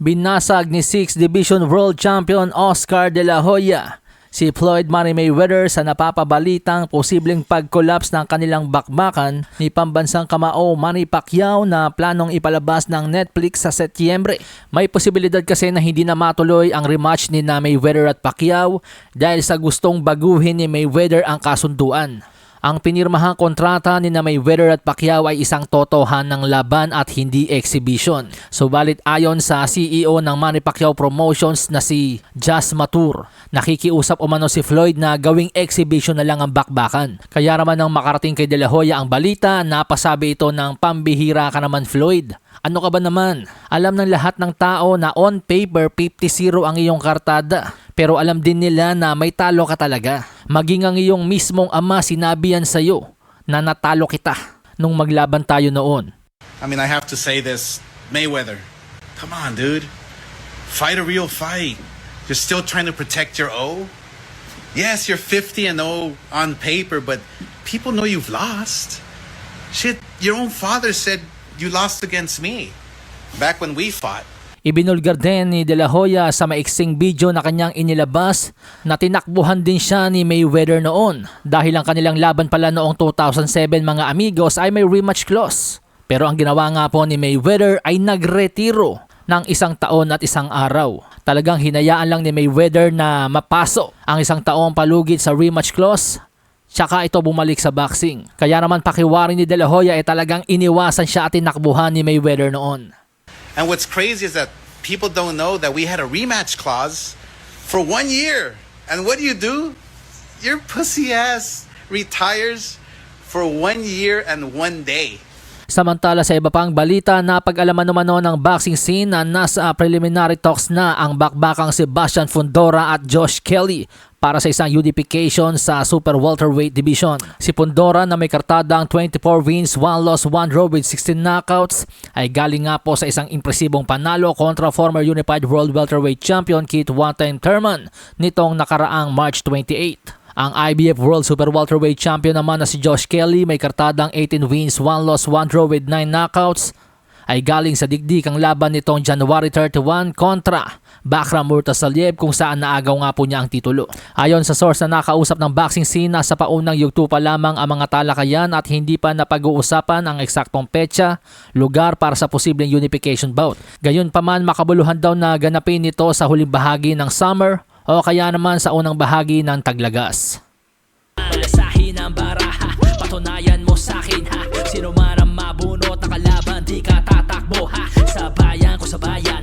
Binasag ni 6th Division World Champion Oscar De La Hoya si Floyd Money Mayweather sa napapabalitang posibleng pag-collapse ng kanilang bakbakan ni pambansang kamao Manny Pacquiao na planong ipalabas ng Netflix sa Setyembre. May posibilidad kasi na hindi na matuloy ang rematch ni na Mayweather at Pacquiao dahil sa gustong baguhin ni Mayweather ang kasunduan. Ang pinirmahang kontrata ni na Mayweather at Pacquiao ay isang totohanang laban at hindi exhibition. Subalit ayon sa CEO ng Manny Pacquiao Promotions na si Jas Matur, nakikiusap umano si Floyd na gawing exhibition na lang ang bakbakan. Kaya naman nang makarating kay De La Hoya ang balita, napasabi ito ng pambihira ka naman Floyd. Ano ka ba naman? Alam ng lahat ng tao na on paper 50-0 ang iyong kartada. Pero alam din nila na may talo ka talaga. Maging ang iyong mismong ama sinabi yan sa'yo na natalo kita nung maglaban tayo noon. I mean, I have to say this, Mayweather, come on, dude. Fight a real fight. You're still trying to protect your O. Yes, you're 50-0 on paper, but people know you've lost. Shit, your own father said you lost against me back when we fought. Ibinulgar din ni De La Hoya sa maiksing video na kanyang inilabas na tinakbuhan din siya ni Mayweather noon dahil ang kanilang laban pala noong 2007 mga amigos ay may rematch clause. Pero ang ginawa nga po ni Mayweather ay nagretiro ng 1 taon at 1 araw. Talagang hinayaan lang ni Mayweather na mapaso ang 1 taong palugit sa rematch clause. Tsaka ito bumalik sa boxing. Kaya naman pakiwari ni De La Hoya ay talagang iniwasan siya at tinakbuhan ni Mayweather noon. And what's crazy is that people don't know that we had a rematch clause for 1 year. And what do? Your pussy ass retires for 1 year and 1 day. Samantala sa iba pang balita, napag-alaman naman ng boxing scene na nasa preliminary talks na ang bakbakang Sebastian Fundora at Josh Kelly para sa isang unification sa super welterweight division. Si Fundora na may kartadang 24 wins, 1 loss, 1 draw with 16 knockouts ay galing nga po sa isang impresibong panalo kontra former unified world welterweight champion Keith "One Time" Thurman nitong nakaraang March 28. Ang IBF World Super Welterweight Champion naman na si Josh Kelly may kartadang 18 wins, 1 loss, 1 draw with 9 knockouts ay galing sa digdikang laban nitong January 31 kontra Bakram Murtasaliev kung saan naagaw nga po niya ang titulo. Ayon sa source na nakausap ng boxing scene, nasa paunang yugto pa lamang ang mga talakayan at hindi pa napag-uusapan ang eksaktong petsa, lugar para sa posibleng unification bout. Gayunpaman makabuluhan daw na ganapin ito sa huling bahagi ng summer o kaya naman sa unang bahagi ng taglagas. Malasahin ang baraha, patunayan mo sa'kin ha. Sino man ang mabunot na kalaban, di ka tatakbo ha. Sa bayan ko sa bayan,